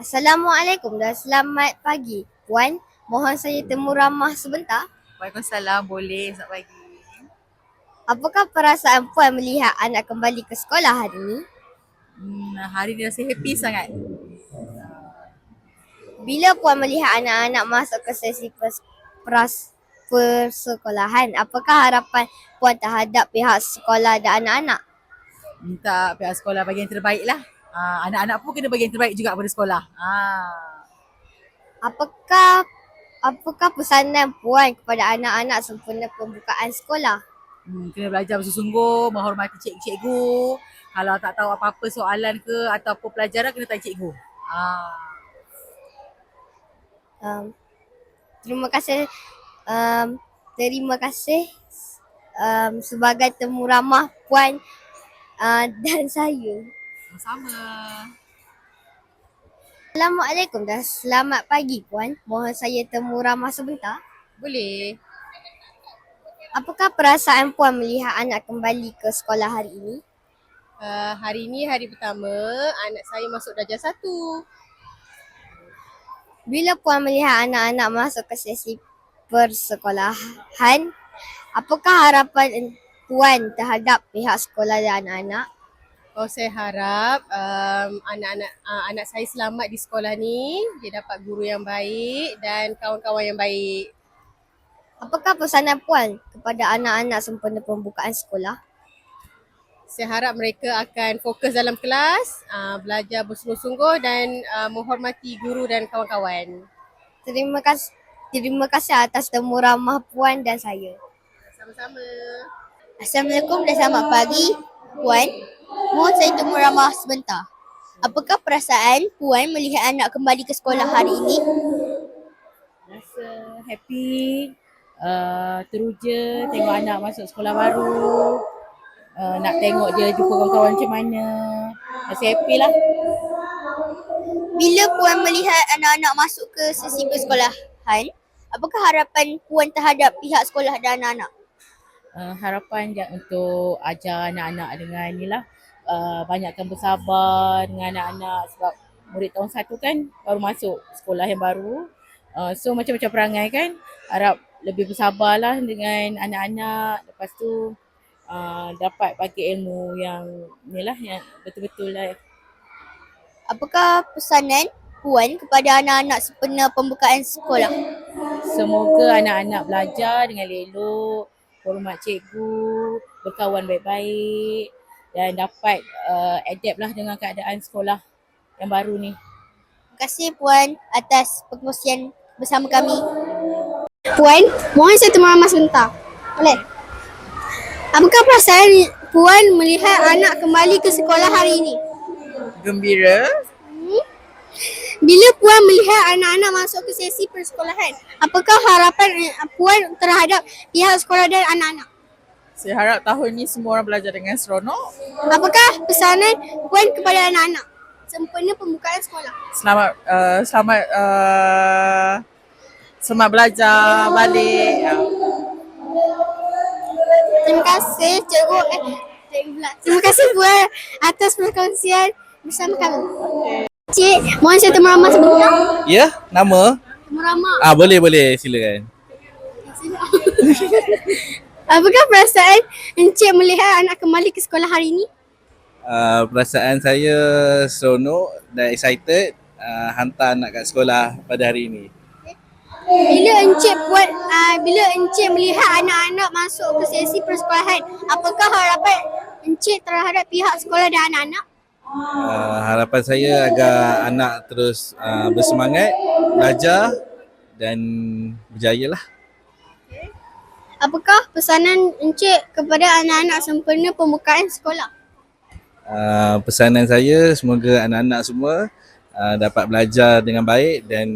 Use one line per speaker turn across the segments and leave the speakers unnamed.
Assalamualaikum dan selamat pagi. Puan, mohon saya temu ramah sebentar.
Waalaikumsalam, boleh. Selamat pagi.
Apakah perasaan Puan melihat anak kembali ke sekolah hari ini?
Hari ni rasa happy sangat.
Bila Puan melihat anak-anak masuk ke sesi persekolahan, apakah harapan Puan terhadap pihak sekolah dan anak-anak?
Minta pihak sekolah bagi yang terbaik lah. Anak-anak pun kena bagi yang terbaik juga pada sekolah.
Apakah apakah pesanan Puan kepada anak-anak sempena pembukaan sekolah?
Kena belajar bersungguh-sungguh, menghormati cikgu. Kalau tak tahu apa-apa soalan ke ataupun pelajaran, kena tanya cikgu.
Um, terima kasih terima kasih sebagai temu ramah Puan dan saya.
Sama-sama.
Assalamualaikum dan selamat pagi Puan. Mohon saya temu ramah sebentar.
Boleh.
Apakah perasaan Puan melihat anak kembali ke sekolah hari ini?
Hari ini hari pertama anak saya masuk darjah 1.
Bila Puan melihat anak-anak masuk ke sesi persekolahan, apakah harapan Puan terhadap pihak sekolah dan anak-anak?
Saya harap anak saya selamat di sekolah ni, dia dapat guru yang baik dan kawan-kawan yang baik.
Apakah pesanan Puan kepada anak-anak sempena pembukaan sekolah?
Saya harap mereka akan fokus dalam kelas, belajar bersungguh-sungguh dan menghormati guru dan kawan-kawan.
Terima kasih atas temu ramah Puan dan saya.
Sama-sama.
Assalamualaikum dan selamat pagi Puan. Mohon saya temu ramah sebentar. Apakah perasaan Puan melihat anak kembali ke sekolah hari ini?
Rasa happy, teruja tengok anak masuk sekolah baru, nak tengok dia jumpa kawan-kawan macam mana. Rasa happy lah.
Bila Puan melihat anak-anak masuk ke sesi persekolahan, apakah harapan Puan terhadap pihak sekolah dan anak-anak?
Harapan untuk ajar anak-anak dengan ni lah, banyakkan bersabar dengan anak-anak sebab murid tahun 1 kan baru masuk sekolah yang baru. So macam-macam perangai kan, harap lebih bersabar lah dengan anak-anak. Lepas tu dapat bagi ilmu yang ni lah, yang betul-betul lah.
Apakah pesanan Puan kepada anak-anak sempena pembukaan sekolah?
Semoga anak-anak belajar dengan elok, hormat cikgu, berkawan baik-baik dan dapat adapt lah dengan keadaan sekolah yang baru ni.
Terima kasih Puan atas perkongsian bersama kami. Puan, mohon saya temu ramah sebentar. Boleh? Apakah perasaan Puan melihat anak kembali ke sekolah hari ini?
Gembira.
Bila Puan melihat anak-anak masuk ke sesi persekolahan, apakah harapan Puan terhadap pihak sekolah dan anak-anak?
Saya harap tahun ni semua orang belajar dengan seronok.
Apakah pesanan Puan kepada anak-anak sempena pembukaan sekolah?
Selamat belajar balik.
Terima kasih Cikgu. Terima kasih Puan atas perkongsian bersama kami. Cik, mohon saya temu ramah sebentar.
Ya, nama?
Temu ramah.
Boleh, silakan.
Apakah perasaan Encik melihat anak kembali ke sekolah hari ini?
Perasaan saya seronok dan excited hantar anak kat sekolah pada hari ini.
Bila Encik melihat anak-anak masuk ke sesi persekolahan, apakah harapan Encik terhadap pihak sekolah dan anak-anak?
Harapan saya agar anak terus bersemangat, belajar dan berjaya lah.
Apakah pesanan Encik kepada anak-anak sempena pembukaan sekolah?
Pesanan saya semoga anak-anak semua dapat belajar dengan baik dan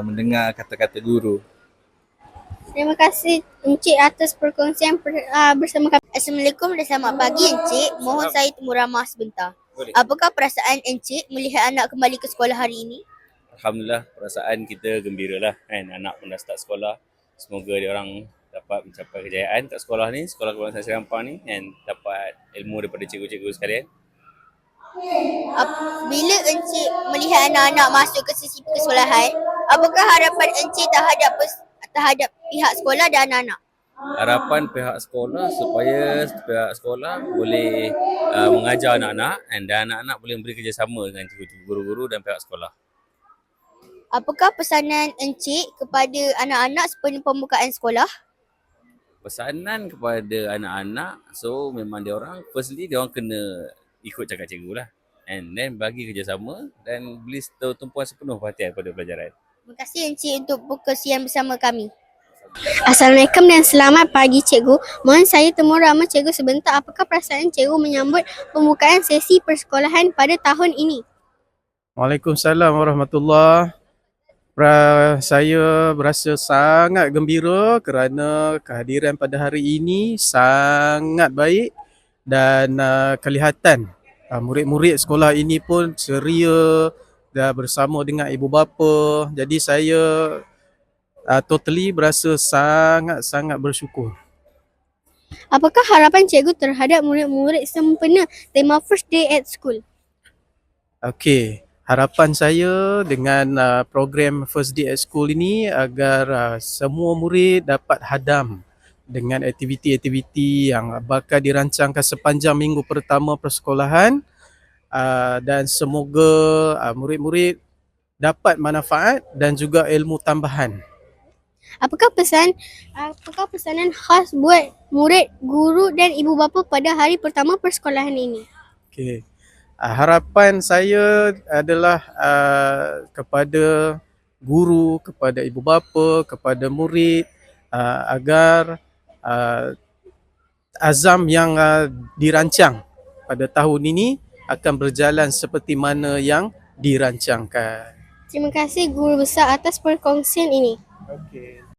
mendengar kata-kata guru.
Terima kasih Encik atas perkongsian bersama kami. Assalamualaikum dan selamat pagi Encik. Mohon saya temu ramah sebentar.
Boleh.
Apakah perasaan Encik melihat anak kembali ke sekolah hari ini?
Alhamdulillah, perasaan kita gembira lah kan, anak pun dah start sekolah. Semoga dia orang dapat mencapai kejayaan kat sekolah ni, sekolah kebangsaan Seri Ampang ni, dan dapat ilmu daripada cikgu-cikgu sekalian.
Bila Encik melihat anak-anak masuk ke sesi persekolahan, apakah harapan Encik terhadap pihak sekolah dan anak-anak?
Harapan pihak sekolah supaya pihak sekolah boleh mengajar anak-anak dan anak-anak boleh beri kerjasama dengan cikgu-cikgu, guru-guru dan pihak sekolah.
Apakah pesanan Encik kepada anak-anak sebelum pembukaan sekolah?
Pesanan kepada anak-anak, so memang dia orang firstly dia orang kena ikut cakap cikgu lah, and then bagi kerjasama dan beri tumpuan sepenuh perhatian pada pelajaran.
Terima kasih Encik untuk perkongsian bersama kami. Assalamualaikum dan selamat pagi Cikgu. Mohon saya temu ramah Cikgu sebentar. Apakah perasaan Cikgu menyambut pembukaan sesi persekolahan pada tahun ini?
Waalaikumsalam warahmatullahi. Saya berasa sangat gembira kerana kehadiran pada hari ini sangat baik dan kelihatan murid-murid sekolah ini pun ceria dan bersama dengan ibu bapa. Jadi saya totally berasa sangat-sangat bersyukur.
Apakah harapan Cikgu terhadap murid-murid sempena tema First Day at School?
Okey, harapan saya dengan program First Day at School ini agar semua murid dapat hadam dengan aktiviti-aktiviti yang bakal dirancangkan sepanjang minggu pertama persekolahan dan semoga murid-murid dapat manfaat dan juga ilmu tambahan.
Apakah pesanan khas buat murid, guru dan ibu bapa pada hari pertama persekolahan ini?
Okey. Harapan saya adalah kepada guru, kepada ibu bapa, kepada murid agar azam yang dirancang pada tahun ini akan berjalan seperti mana yang dirancangkan.
Terima kasih Guru Besar atas perkongsian ini.
Okey.